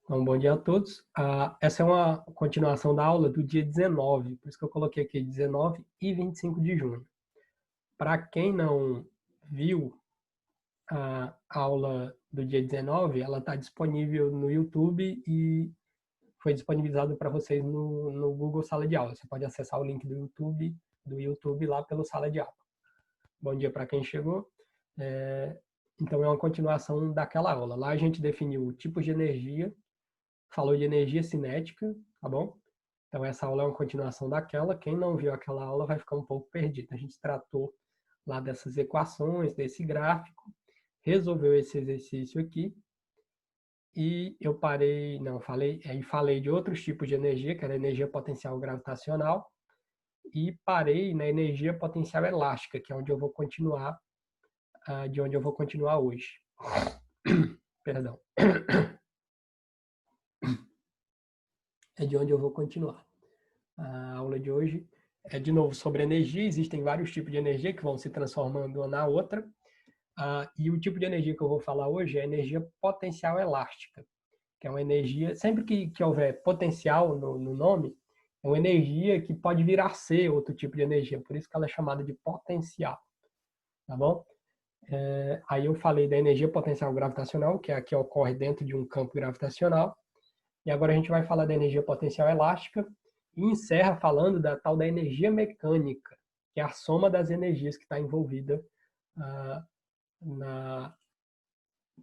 Então, bom dia a todos. Essa é uma continuação da aula do dia 19, por isso que eu coloquei aqui 19 e 25 de junho. Para quem não viu a aula do dia 19, ela está disponível no YouTube e foi disponibilizado para vocês no Google Sala de Aula. Você pode acessar o link do YouTube lá pelo Sala de Aula. Bom dia para quem chegou. Então, é uma continuação daquela aula. Lá a gente definiu tipos de energia, falou de energia cinética, tá bom? Então, essa aula é uma continuação daquela. Quem não viu aquela aula vai ficar um pouco perdido. A gente tratou lá dessas equações, desse gráfico, resolveu esse exercício aqui. E eu falei de outros tipos de energia, que era a energia potencial gravitacional, e parei na energia potencial elástica, que é onde eu vou continuar, de onde eu vou continuar hoje. Perdão. É de onde eu vou continuar. A aula de hoje é, de novo, sobre energia. Existem vários tipos de energia que vão se transformando uma na outra. E o tipo de energia que eu vou falar hoje é a energia potencial elástica, que é uma energia, sempre que houver potencial no nome, é uma energia que pode vir a ser outro tipo de energia, por isso que ela é chamada de potencial, tá bom? Aí eu falei da energia potencial gravitacional, que é a que ocorre dentro de um campo gravitacional, e agora a gente vai falar da energia potencial elástica e encerra falando da tal da energia mecânica, que é a soma das energias que está envolvida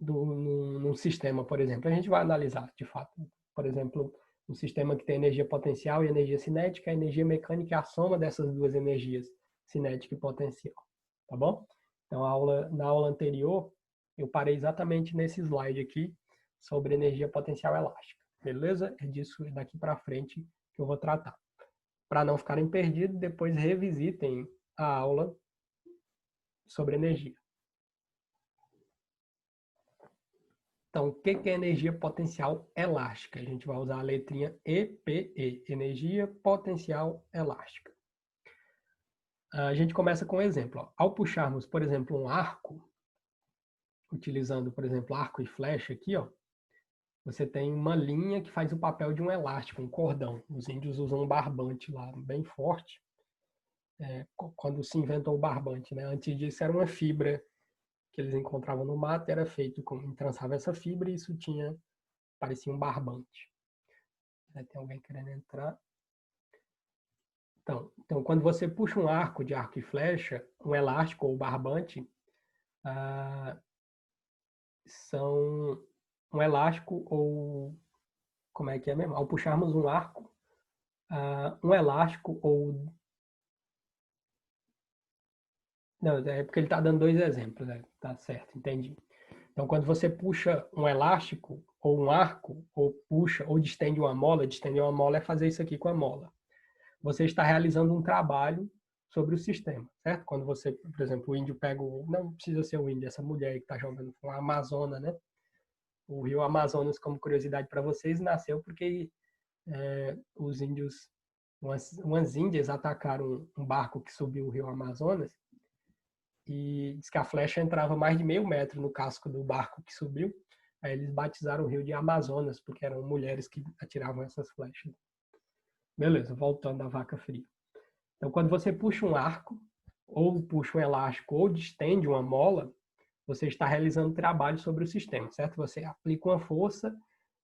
num sistema, por exemplo. A gente vai analisar, de fato, por exemplo, um sistema que tem energia potencial e energia cinética, a energia mecânica é a soma dessas duas energias, cinética e potencial, tá bom? Então, na aula anterior, eu parei exatamente nesse slide aqui, sobre energia potencial elástica, beleza? É disso daqui para frente que eu vou tratar. Para não ficarem perdidos, depois revisitem a aula sobre energia. Então, o que é energia potencial elástica? A gente vai usar a letrinha EPE, energia potencial elástica. A gente começa com um exemplo. Ao puxarmos, por exemplo, um arco, utilizando, por exemplo, arco e flecha aqui, ó, você tem uma linha que faz o papel de um elástico, um cordão. Os índios usam um barbante lá, bem forte, quando se inventou o barbante, né? Antes disso era uma fibra que eles encontravam no mato, era feito com, trançava essa fibra e isso parecia um barbante. Tem alguém querendo entrar? Então, quando você puxa um arco de arco e flecha, um elástico ou barbante, são um elástico ou... Como é que é mesmo? Ao puxarmos um arco, um elástico ou... Não, é porque ele está dando dois exemplos, né? Tá certo, entendi. Então, quando você puxa um elástico ou um arco, ou puxa, ou distende uma mola é fazer isso aqui com a mola. Você está realizando um trabalho sobre o sistema, certo? Quando você, por exemplo, o índio pega não precisa ser o índio, essa mulher que está jogando com a Amazônia, né? O rio Amazonas, como curiosidade para vocês, nasceu porque os índios, umas índias atacaram um barco que subiu o rio Amazonas e diz que a flecha entrava mais de meio metro no casco do barco que subiu. Aí eles batizaram o rio de Amazonas, porque eram mulheres que atiravam essas flechas. Beleza, voltando à vaca fria. Então, quando você puxa um arco, ou puxa um elástico, ou distende uma mola, você está realizando trabalho sobre o sistema, certo? Você aplica uma força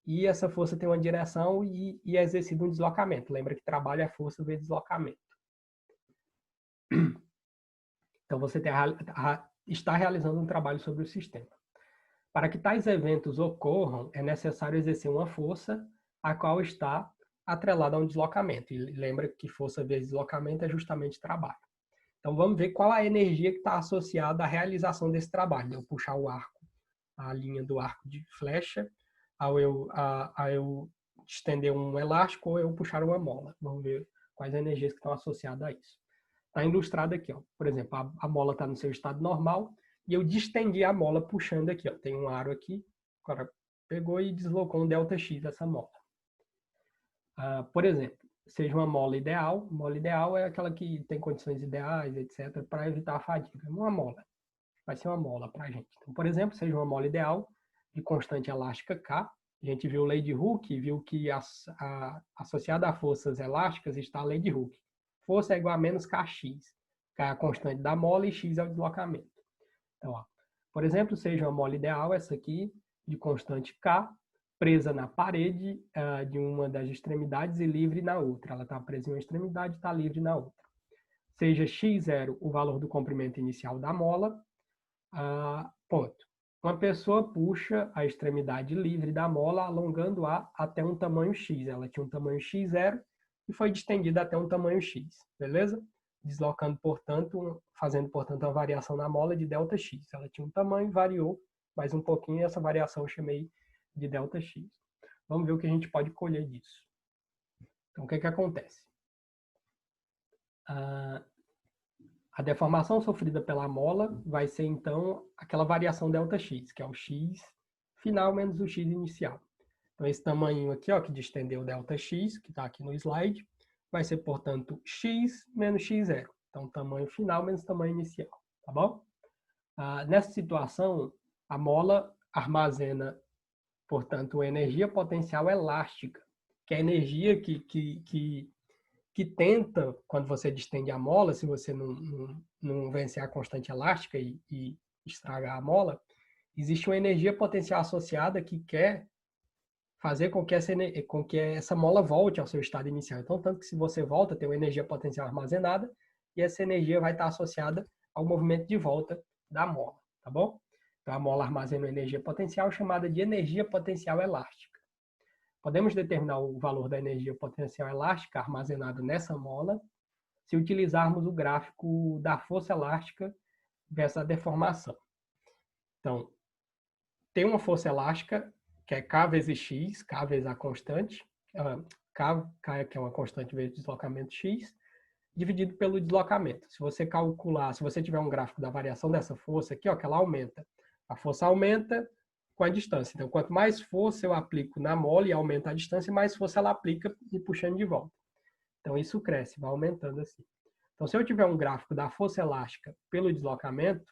e essa força tem uma direção e é exercido um deslocamento. Lembra que trabalho é força vezes deslocamento. Então, você está realizando um trabalho sobre o sistema. Para que tais eventos ocorram, é necessário exercer uma força a qual está atrelada a um deslocamento. E lembra que força vezes deslocamento é justamente trabalho. Então, vamos ver qual a energia que está associada à realização desse trabalho. Eu puxar o arco, a linha do arco de flecha, ao eu estender um elástico ou eu puxar uma mola. Vamos ver quais energias que estão associadas a isso. Está ilustrado aqui, ó. Por exemplo, a mola está no seu estado normal e eu distendi a mola puxando aqui, ó. Tem um aro aqui, agora pegou e deslocou um ΔX essa mola. Por exemplo, seja uma mola ideal. Mola ideal é aquela que tem condições ideais, etc., para evitar a fadiga. Uma mola. Vai ser uma mola para a gente. Então, por exemplo, seja uma mola ideal de constante elástica K. A gente viu lei de Hooke e viu que associada a forças elásticas está a lei de Hooke. Força é igual a menos Kx. K é a constante da mola e x é o deslocamento. Então, ó, por exemplo, seja uma mola ideal, essa aqui, de constante K, presa na parede de uma das extremidades e livre na outra. Ela está presa em uma extremidade e está livre na outra. Seja x0 o valor do comprimento inicial da mola, ponto. Uma pessoa puxa a extremidade livre da mola, alongando-a até um tamanho x. Ela tinha um tamanho x0 e foi distendida até um tamanho x, beleza? Deslocando, portanto, fazendo, portanto, uma variação na mola de ΔX. Ela tinha um tamanho, variou mais um pouquinho, e essa variação eu chamei de ΔX. Vamos ver o que a gente pode colher disso. Então, o que acontece? A deformação sofrida pela mola vai ser, então, aquela variação ΔX, que é o x final menos o x inicial. Então, esse tamanho aqui, ó, que distendeu ΔX, que está aqui no slide, vai ser, portanto, x menos x0. Então, tamanho final menos tamanho inicial, tá bom? Nessa situação, a mola armazena, portanto, energia potencial elástica, que é a energia que tenta, quando você distende a mola, se você não vencer a constante elástica e estragar a mola, existe uma energia potencial associada que quer fazer com que essa mola volte ao seu estado inicial. Então, tanto que se você volta, tem uma energia potencial armazenada e essa energia vai estar associada ao movimento de volta da mola, tá bom? Então, a mola armazena uma energia potencial chamada de energia potencial elástica. Podemos determinar o valor da energia potencial elástica armazenada nessa mola se utilizarmos o gráfico da força elástica versus a deformação. Então, tem uma força elástica que é K vezes X, K vezes a constante, K que é uma constante vezes deslocamento X, dividido pelo deslocamento. Se você calcular, se você tiver um gráfico da variação dessa força aqui, ó, que ela aumenta. A força aumenta com a distância. Então, quanto mais força eu aplico na mola e aumenta a distância, mais força ela aplica e puxando de volta. Então, isso cresce, vai aumentando assim. Então, se eu tiver um gráfico da força elástica pelo deslocamento,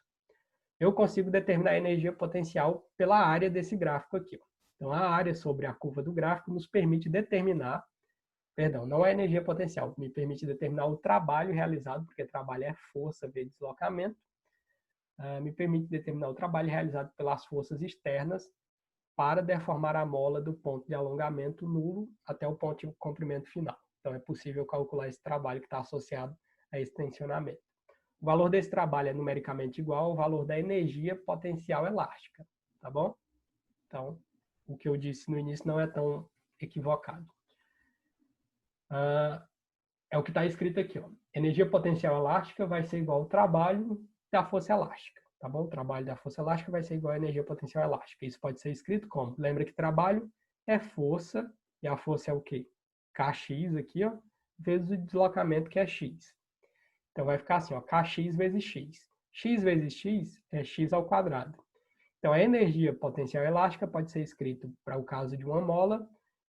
eu consigo determinar a energia potencial pela área desse gráfico aqui. Ó. Então, a área sobre a curva do gráfico nos permite determinar, perdão, não é a energia potencial, me permite determinar o trabalho realizado, porque trabalho é força vezes deslocamento, me permite determinar o trabalho realizado pelas forças externas para deformar a mola do ponto de alongamento nulo até o ponto de comprimento final. Então, é possível calcular esse trabalho que está associado a esse tensionamento. O valor desse trabalho é numericamente igual ao valor da energia potencial elástica, tá bom? Então, o que eu disse no início não é tão equivocado. É o que está escrito aqui, ó. Energia potencial elástica vai ser igual ao trabalho da força elástica, tá bom? O trabalho da força elástica vai ser igual à energia potencial elástica. Isso pode ser escrito como? Lembra que trabalho é força, e a força é o quê? Kx aqui, ó, vezes o deslocamento, que é x. Então, vai ficar assim, ó, Kx vezes x. X vezes x é x ao quadrado. Então, a energia potencial elástica pode ser escrito, para o caso de uma mola,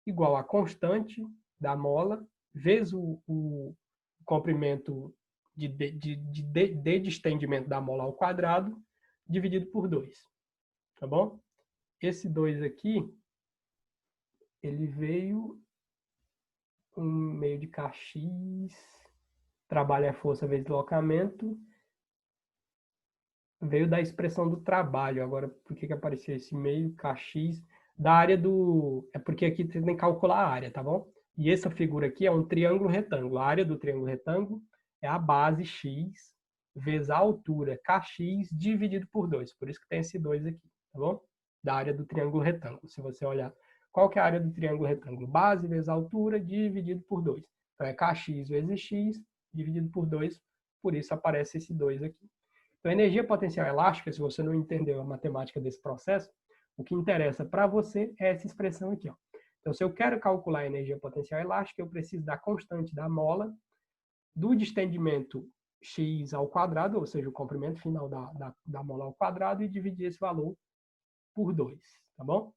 igual a constante da mola, vezes o comprimento de estendimento da mola ao quadrado, dividido por 2. Tá bom? Esse 2 aqui, ele veio um meio de Kx, trabalho é força vezes deslocamento, veio da expressão do trabalho. Agora, por que apareceu esse meio Kx? Da área do... É porque aqui você tem que calcular a área, tá bom? E essa figura aqui é um triângulo retângulo. A área do triângulo retângulo é a base x vezes a altura Kx dividido por 2. Por isso que tem esse 2 aqui, tá bom? Da área do triângulo retângulo. Se você olhar, qual que é a área do triângulo retângulo? Base vezes altura dividido por 2. Então, é Kx vezes x dividido por 2. Por isso aparece esse 2 aqui. Então, a energia potencial elástica, se você não entendeu a matemática desse processo, o que interessa para você é essa expressão aqui. Ó. Então, se eu quero calcular a energia potencial elástica, eu preciso da constante da mola, do distendimento x ao quadrado, ou seja, o comprimento final da mola ao quadrado, e dividir esse valor por 2. Tá bom?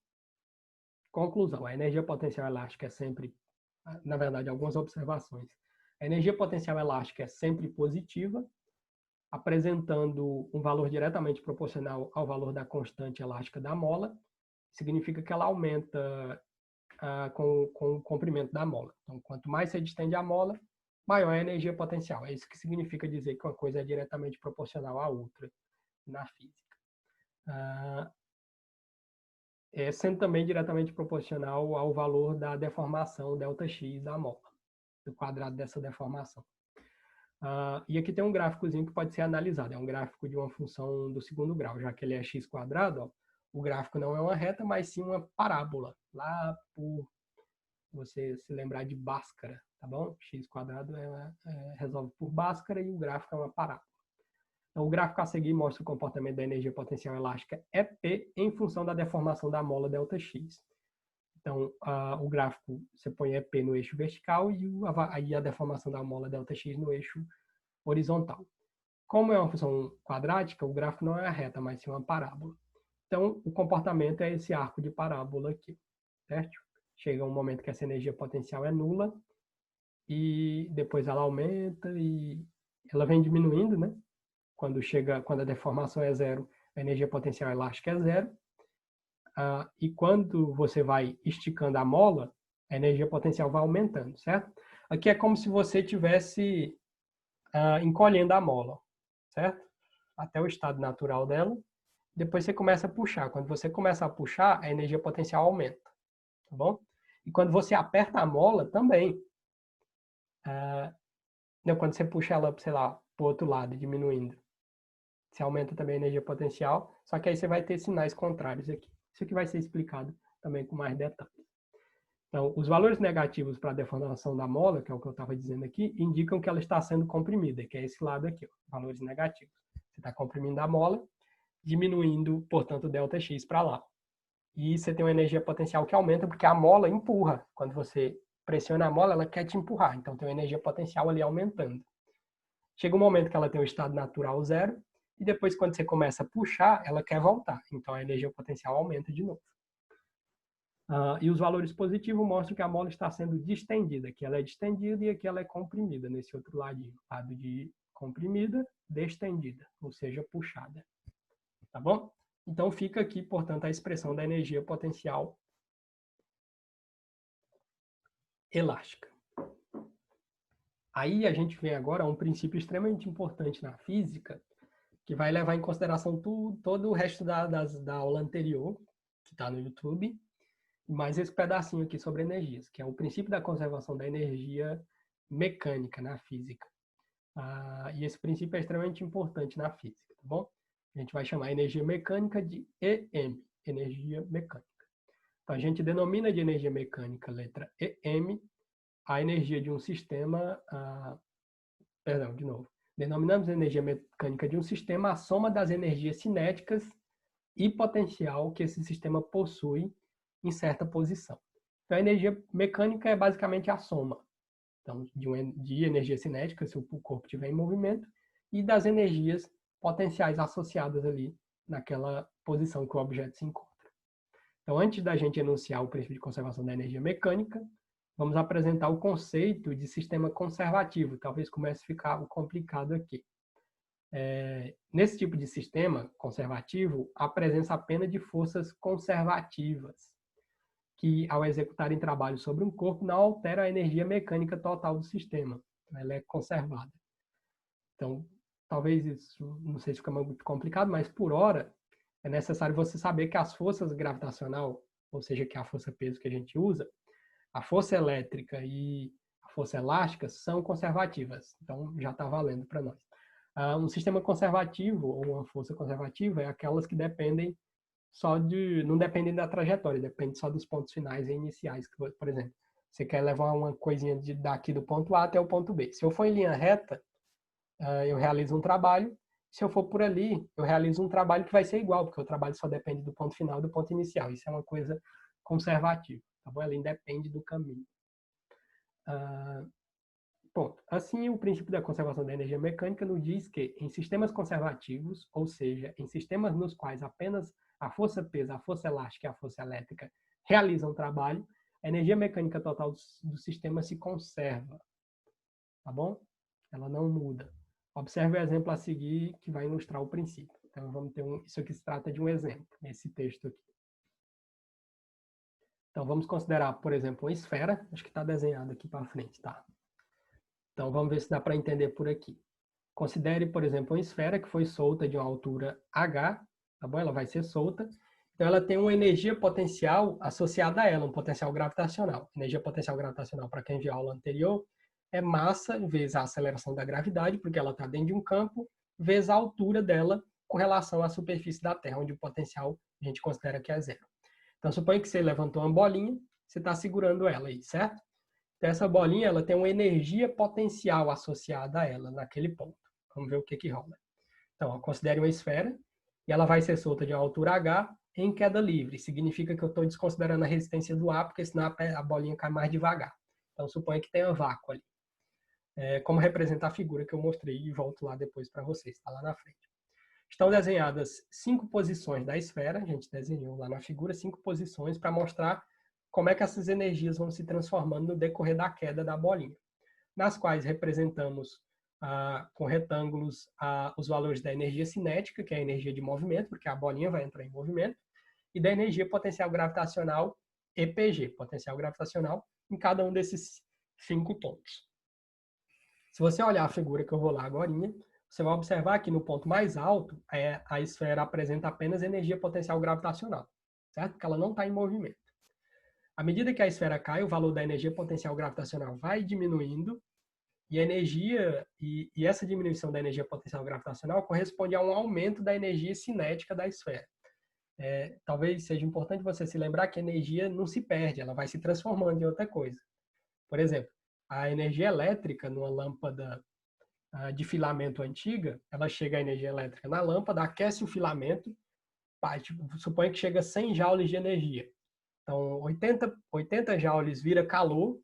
Conclusão, a energia potencial elástica é sempre, na verdade, algumas observações. A energia potencial elástica é sempre positiva, apresentando um valor diretamente proporcional ao valor da constante elástica da mola. significa que ela aumenta com o comprimento da mola. Então, quanto mais você distende a mola, maior é a energia potencial. É isso que significa dizer que uma coisa é diretamente proporcional à outra na física. Sendo também diretamente proporcional ao valor da deformação ΔX da mola, do quadrado dessa deformação. E aqui tem um gráficozinho que pode ser analisado. É um gráfico de uma função do segundo grau, já que ele é x², ó, o gráfico não é uma reta, mas sim uma parábola, lá por você se lembrar de Bhaskara, tá bom? X² resolve por Bhaskara e o gráfico é uma parábola. Então, o gráfico a seguir mostra o comportamento da energia potencial elástica EP em função da deformação da mola ΔX. Então, o gráfico, você põe EP no eixo vertical e a deformação da mola ΔX no eixo horizontal. Como é uma função quadrática, o gráfico não é reta, mas sim uma parábola. Então, o comportamento é esse arco de parábola aqui, certo? Chega um momento que essa energia potencial é nula e depois ela aumenta e ela vem diminuindo, né? Quando a deformação é zero, a energia potencial elástica é zero. E quando você vai esticando a mola, a energia potencial vai aumentando, certo? Aqui é como se você estivesse encolhendo a mola, certo? Até o estado natural dela. Depois você começa a puxar. Quando você começa a puxar, a energia potencial aumenta, tá bom? E quando você aperta a mola, também. Quando você puxa ela, sei lá, para o outro lado, diminuindo, você aumenta também a energia potencial, só que aí você vai ter sinais contrários aqui. Isso aqui vai ser explicado também com mais detalhes. Então, os valores negativos para a deformação da mola, que é o que eu estava dizendo aqui, indicam que ela está sendo comprimida, que é esse lado aqui, ó, valores negativos. Você está comprimindo a mola, diminuindo, portanto, ΔX para lá. E você tem uma energia potencial que aumenta porque a mola empurra. Quando você pressiona a mola, ela quer te empurrar. Então, tem uma energia potencial ali aumentando. Chega um momento que ela tem o estado natural zero, e depois, quando você começa a puxar, ela quer voltar. Então, a energia potencial aumenta de novo. E os valores positivos mostram que a mola está sendo distendida. Aqui ela é distendida e aqui ela é comprimida, nesse outro ladinho. Lado de comprimida, distendida, ou seja, puxada. Tá bom? Então, fica aqui, portanto, a expressão da energia potencial elástica. Aí a gente vem agora a um princípio extremamente importante na física, que vai levar em consideração todo o resto da aula anterior, que está no YouTube, e mais esse pedacinho aqui sobre energias, que é o princípio da conservação da energia mecânica na física. E esse princípio é extremamente importante na física, tá bom? A gente vai chamar a energia mecânica de EM, energia mecânica. Então, a gente denomina de energia mecânica letra EM a energia de um sistema... Perdão, de novo. Denominamos a energia mecânica de um sistema a soma das energias cinéticas e potencial que esse sistema possui em certa posição. Então, a energia mecânica é basicamente a soma então, de energia cinética, se o corpo estiver em movimento, e das energias potenciais associadas ali naquela posição que o objeto se encontra. Então, antes da gente enunciar o princípio de conservação da energia mecânica, vamos apresentar o conceito de sistema conservativo. Talvez comece a ficar complicado aqui. Nesse tipo de sistema conservativo, há presença apenas de forças conservativas, que, ao executarem trabalho sobre um corpo, não altera a energia mecânica total do sistema. Ela é conservada. Então, talvez isso, não sei se fica muito complicado, mas por hora, é necessário você saber que as forças gravitacional, ou seja, que é a força-peso que a gente usa, a força elétrica e a força elástica são conservativas. Então, já está valendo para nós. Um sistema conservativo, ou uma força conservativa, é aquelas que dependem não dependem da trajetória, depende só dos pontos finais e iniciais. Por exemplo, você quer levar uma coisinha daqui do ponto A até o ponto B. Se eu for em linha reta, eu realizo um trabalho. Se eu for por ali, eu realizo um trabalho que vai ser igual, porque o trabalho só depende do ponto final e do ponto inicial. Isso é uma coisa conservativa, tá bom? Ela independe do caminho. Ponto. Assim, o princípio da conservação da energia mecânica nos diz que, em sistemas conservativos, ou seja, em sistemas nos quais apenas a força-peso, a força elástica e a força elétrica realizam o trabalho, a energia mecânica total do sistema se conserva. Tá bom? Ela não muda. Observe o exemplo a seguir que vai ilustrar o princípio. Então, vamos ter isso aqui se trata de um exemplo, nesse texto aqui. Então, vamos considerar, por exemplo, uma esfera. Acho que está desenhado aqui para frente, tá? Então, vamos ver se dá para entender por aqui. Considere, por exemplo, uma esfera que foi solta de uma altura h, tá bom? Ela vai ser solta. Então, ela tem uma energia potencial associada a ela, um potencial gravitacional. Energia potencial gravitacional, para quem viu a aula anterior, é massa vezes a aceleração da gravidade, porque ela está dentro de um campo, vezes a altura dela com relação à superfície da Terra, onde o potencial a gente considera que é zero. Então, suponha que você levantou uma bolinha, você está segurando ela aí, certo? Então, essa bolinha ela tem uma energia potencial associada a ela naquele ponto. Vamos ver o que rola. Então, considere uma esfera e ela vai ser solta de uma altura h em queda livre. Significa que eu estou desconsiderando a resistência do ar, porque senão a bolinha cai mais devagar. Então, suponha que tenha vácuo ali. Como representar a figura que eu mostrei e volto lá depois para vocês, está lá na frente. Estão desenhadas 5 posições da esfera, a gente desenhou lá na figura 5 posições para mostrar como é que essas energias vão se transformando no decorrer da queda da bolinha, nas quais representamos com retângulos os valores da energia cinética, que é a energia de movimento, porque a bolinha vai entrar em movimento, e da energia potencial gravitacional, EPG, potencial gravitacional, em cada um desses 5 pontos. Se você olhar a figura que eu vou lá agora, você vai observar que no ponto mais alto, a esfera apresenta apenas energia potencial gravitacional, certo? Porque ela não está em movimento. À medida que a esfera cai, o valor da energia potencial gravitacional vai diminuindo, e a energia, e essa diminuição da energia potencial gravitacional corresponde a um aumento da energia cinética da esfera. Talvez seja importante você se lembrar que a energia não se perde, ela vai se transformando em outra coisa. Por exemplo, a energia elétrica numa lâmpada de filamento antiga, ela chega a energia elétrica na lâmpada, aquece o filamento, suponha que chega a 100 joules de energia. Então, 80 joules vira calor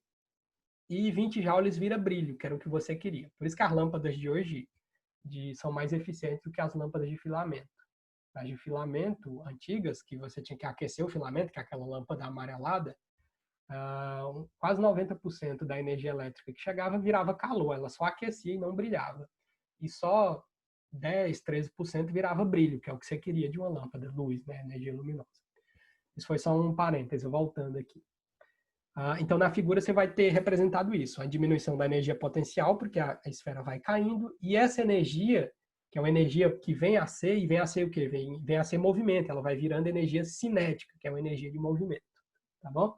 e 20 joules vira brilho, que era o que você queria. Por isso que as lâmpadas de hoje são mais eficientes do que as lâmpadas de filamento. As de filamento antigas, que você tinha que aquecer o filamento, que é aquela lâmpada amarelada, quase 90% da energia elétrica que chegava virava calor, ela só aquecia e não brilhava. E só 10, 13% virava brilho, que é o que você queria de uma lâmpada, luz, né? Energia luminosa. Isso foi só um parêntese, voltando aqui. Então, na figura você vai ter representado isso, a diminuição da energia potencial, porque a esfera vai caindo, e essa energia, que é uma energia que vem a ser, e vem a ser o quê? Vem a ser movimento, ela vai virando energia cinética, que é uma energia de movimento, tá bom?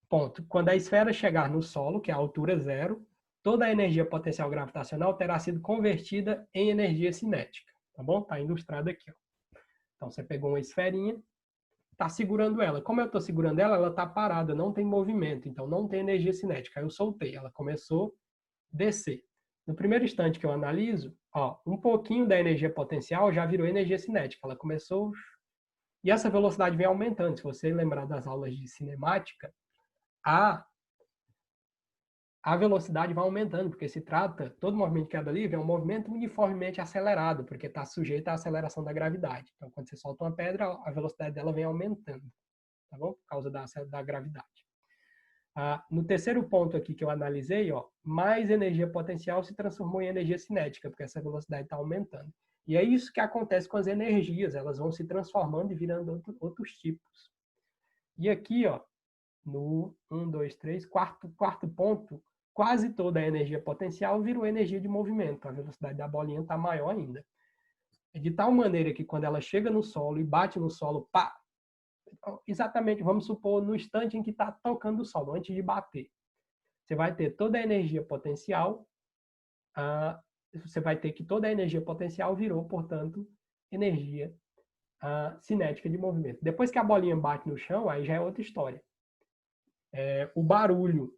Ponto. Quando a esfera chegar no solo, que é a altura zero, toda a energia potencial gravitacional terá sido convertida em energia cinética, tá bom? Está ilustrado aqui, ó. Então, você pegou uma esferinha, está segurando ela. Como eu estou segurando ela, ela está parada, não tem movimento, então não tem energia cinética. Aí eu soltei, ela começou a descer. No primeiro instante que eu analiso, um pouquinho da energia potencial já virou energia cinética. Ela começou... E essa velocidade vem aumentando. Se você lembrar das aulas de cinemática, a velocidade vai aumentando, porque se trata, todo movimento de queda livre é um movimento uniformemente acelerado, porque está sujeito à aceleração da gravidade. Então, quando você solta uma pedra, a velocidade dela vem aumentando, tá bom? Por causa da gravidade. No terceiro ponto aqui que eu analisei, mais energia potencial se transformou em energia cinética, porque essa velocidade está aumentando. E é isso que acontece com as energias, elas vão se transformando e virando outros tipos. E aqui, no 1, 2, 3, quarto ponto, quase toda a energia potencial virou energia de movimento. A velocidade da bolinha está maior ainda. De tal maneira que quando ela chega no solo e bate no solo, pá, exatamente, vamos supor, no instante em que está tocando o solo, antes de bater, você vai ter toda a energia potencial, você vai ter que toda a energia potencial virou, portanto, energia cinética de movimento. Depois que a bolinha bate no chão, aí já é outra história. O barulho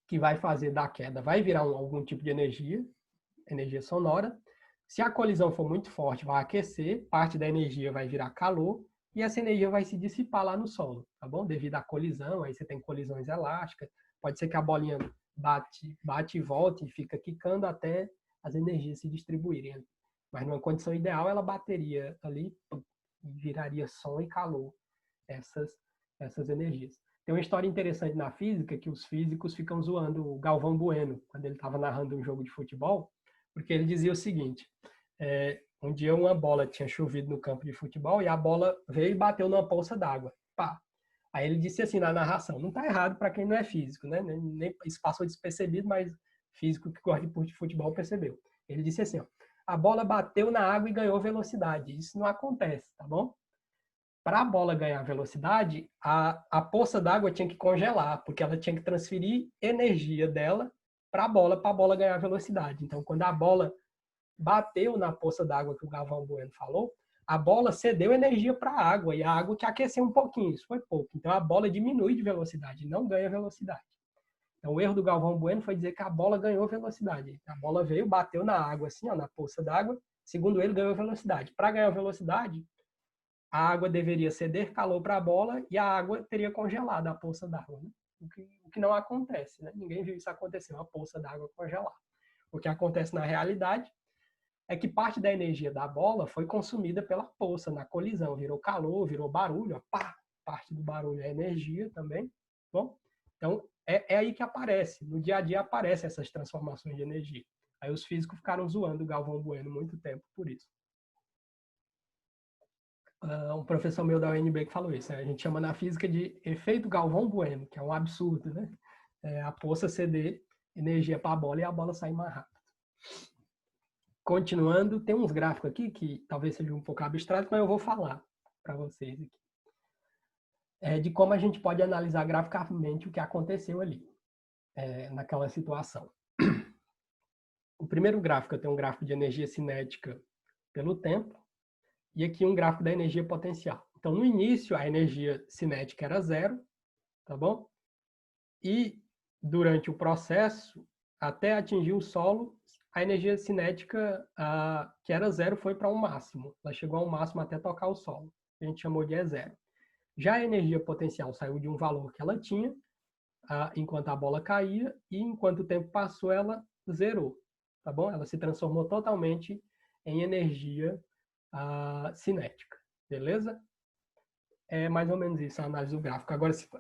que vai fazer da queda vai virar algum tipo de energia sonora. Se a colisão for muito forte, vai aquecer, parte da energia vai virar calor, e essa energia vai se dissipar lá no solo, tá bom? Devido à colisão, aí você tem colisões elásticas, pode ser que a bolinha bate e volte e fica quicando até as energias se distribuírem. Mas numa condição ideal, ela bateria ali e viraria som e calor, essas energias. Tem uma história interessante na física que os físicos ficam zoando o Galvão Bueno, quando ele estava narrando um jogo de futebol, porque ele dizia o seguinte, um dia uma bola tinha chovido no campo de futebol e a bola veio e bateu numa poça d'água. pá. Aí ele disse assim na narração, não está errado para quem não é físico, né? Nem, isso passou despercebido, mas físico que gosta de futebol percebeu. Ele disse assim, ó, a bola bateu na água e ganhou velocidade. Isso não acontece, tá bom? Para a bola ganhar velocidade, a poça d'água tinha que congelar, porque ela tinha que transferir energia dela para a bola ganhar velocidade. Então, quando a bola bateu na poça d'água que o Galvão Bueno falou, a bola cedeu energia para a água, e a água que aqueceu um pouquinho, isso foi pouco. Então, a bola diminui de velocidade, não ganha velocidade. Então, o erro do Galvão Bueno foi dizer que a bola ganhou velocidade. A bola veio, bateu na água, assim, ó, na poça d'água, segundo ele, ganhou velocidade. Para ganhar velocidade, a água deveria ceder calor para a bola e a água teria congelado a poça d'água, né? O que não acontece, né? Ninguém viu isso acontecer, uma poça d'água congelar. O que acontece na realidade é que parte da energia da bola foi consumida pela poça na colisão, virou calor, virou barulho, ó, pá, parte do barulho é energia também, bom? Então, é aí que aparece, no dia a dia aparecem essas transformações de energia. Aí os físicos ficaram zoando o Galvão Bueno muito tempo por isso. Um professor meu da UNB que falou isso, né? A gente chama na física de efeito Galvão Bueno, que é um absurdo, né? A poça ceder energia para a bola e a bola sair mais rápido. Continuando, tem uns gráficos aqui que talvez seja um pouco abstrato, mas eu vou falar para vocês aqui. De como a gente pode analisar graficamente o que aconteceu ali, naquela situação. O primeiro gráfico, eu tenho um gráfico de energia cinética pelo tempo, e aqui um gráfico da energia potencial. Então, no início, a energia cinética era zero, tá bom? E durante o processo, até atingir o solo, a energia cinética, que era zero, foi para um máximo. Ela chegou a um máximo até tocar o solo. A gente chamou de E0. Já a energia potencial saiu de um valor que ela tinha, enquanto a bola caía, e enquanto o tempo passou, ela zerou. Tá bom? Ela se transformou totalmente em energia cinética. Beleza? É mais ou menos isso, a análise do gráfico.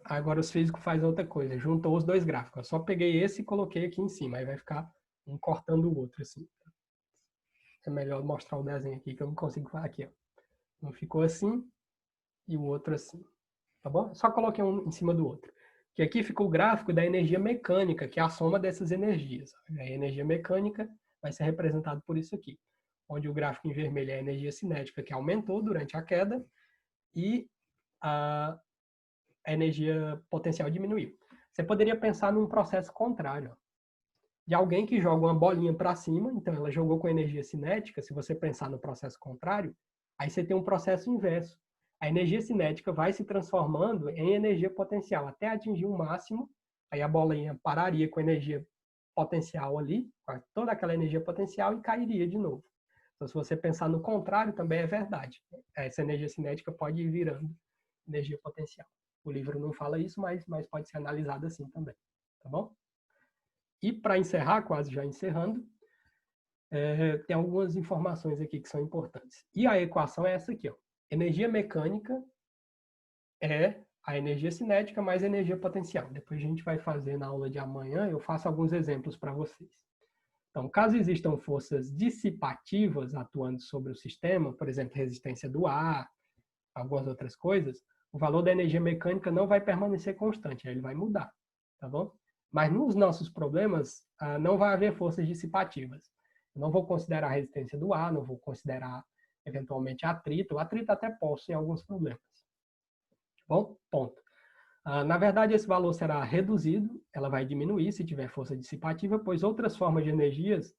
Agora os físicos fazem outra coisa, juntou os dois gráficos. Eu só peguei esse e coloquei aqui em cima, aí vai ficar um cortando o outro, assim. É melhor mostrar o desenho aqui, que eu não consigo falar aqui, ó. Um ficou assim e o outro assim, tá bom? Só coloquei um em cima do outro. Que aqui ficou o gráfico da energia mecânica, que é a soma dessas energias. A energia mecânica vai ser representada por isso aqui, onde o gráfico em vermelho é a energia cinética, que aumentou durante a queda, e a energia potencial diminuiu. Você poderia pensar num processo contrário, de alguém que joga uma bolinha para cima, então ela jogou com energia cinética, se você pensar no processo contrário, aí você tem um processo inverso. A energia cinética vai se transformando em energia potencial até atingir um máximo, aí a bolinha pararia com energia potencial ali, com toda aquela energia potencial, e cairia de novo. Então, se você pensar no contrário, também é verdade. Essa energia cinética pode ir virando energia potencial. O livro não fala isso, mas pode ser analisado assim também. Tá bom? E para encerrar, quase já encerrando, tem algumas informações aqui que são importantes. E a equação é essa aqui, ó. Energia mecânica é a energia cinética mais a energia potencial. Depois a gente vai fazer na aula de amanhã, eu faço alguns exemplos para vocês. Então, caso existam forças dissipativas atuando sobre o sistema, por exemplo, resistência do ar, algumas outras coisas, o valor da energia mecânica não vai permanecer constante, ele vai mudar, tá bom? Mas nos nossos problemas, não vai haver forças dissipativas. Eu não vou considerar a resistência do ar, não vou considerar, eventualmente, atrito. O atrito até posso em alguns problemas. Tá bom? Ponto. Na verdade, esse valor será reduzido, ela vai diminuir se tiver força dissipativa, pois outras formas de energias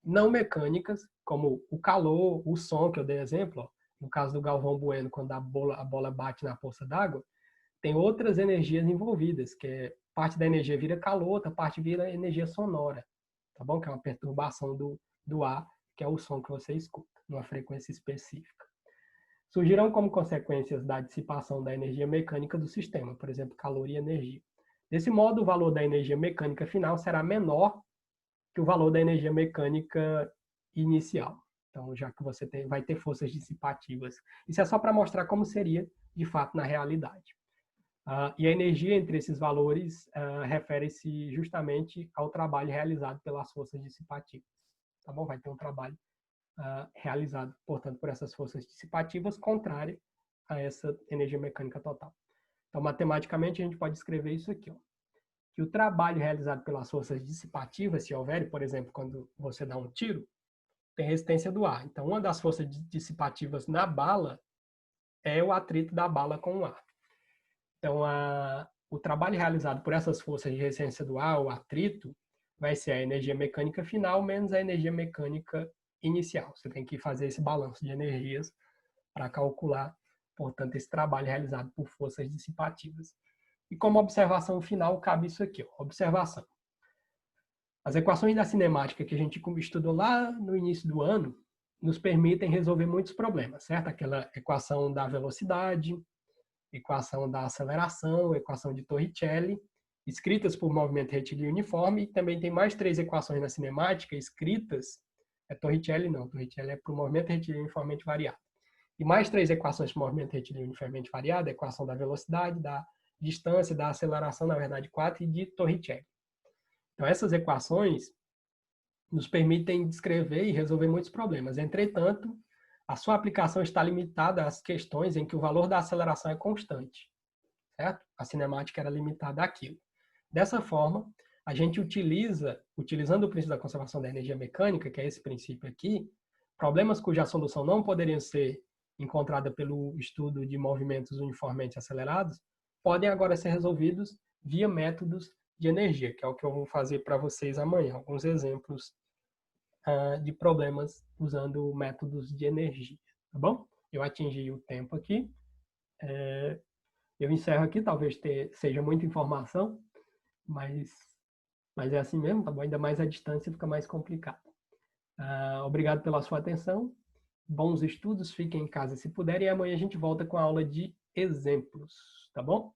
não mecânicas, como o calor, o som, que eu dei exemplo, ó, no caso do Galvão Bueno, quando a bola bate na poça d'água, tem outras energias envolvidas, que é parte da energia vira calor, outra parte vira energia sonora, tá bom? Que é uma perturbação do ar, que é o som que você escuta, numa frequência específica. Surgirão como consequências da dissipação da energia mecânica do sistema, por exemplo, calor e energia. Desse modo, o valor da energia mecânica final será menor que o valor da energia mecânica inicial. Então, já que você vai ter forças dissipativas. Isso é só para mostrar como seria, de fato, na realidade. E a energia entre esses valores refere-se justamente ao trabalho realizado pelas forças dissipativas. Tá bom? Vai ter um trabalho realizado, portanto, por essas forças dissipativas, contrária a essa energia mecânica total. Então, matematicamente, a gente pode escrever isso aqui, ó, que o trabalho realizado pelas forças dissipativas, se houver, por exemplo, quando você dá um tiro, tem resistência do ar. Então, uma das forças dissipativas na bala é o atrito da bala com o ar. Então, o trabalho realizado por essas forças de resistência do ar, o atrito, vai ser a energia mecânica final menos a energia mecânica inicial. Você tem que fazer esse balanço de energias para calcular, portanto, esse trabalho realizado por forças dissipativas. E como observação final, cabe isso aqui, ó, observação. As equações da cinemática que a gente estudou lá no início do ano nos permitem resolver muitos problemas, certo? Aquela equação da velocidade, equação da aceleração, equação de Torricelli, escritas por movimento retilíneo uniforme, e também tem mais 3 equações na cinemática escritas, Torricelli não, Torricelli é para o movimento retilíneo uniformemente variado. E mais 3 equações para o movimento retilíneo uniformemente variado, a equação da velocidade, da distância, da aceleração, na verdade 4, e de Torricelli. Então, essas equações nos permitem descrever e resolver muitos problemas. Entretanto, a sua aplicação está limitada às questões em que o valor da aceleração é constante, certo? A cinemática era limitada àquilo. Dessa forma, a gente utilizando o princípio da conservação da energia mecânica, que é esse princípio aqui, problemas cuja solução não poderiam ser encontrada pelo estudo de movimentos uniformemente acelerados, podem agora ser resolvidos via métodos de energia, que é o que eu vou fazer para vocês amanhã, alguns exemplos de problemas usando métodos de energia, tá bom? Eu atingi o tempo aqui. Eu encerro aqui, talvez seja muita informação, mas é assim mesmo, tá bom? Ainda mais a distância fica mais complicado. Obrigado pela sua atenção. Bons estudos, fiquem em casa se puderem, e amanhã a gente volta com a aula de exemplos, tá bom?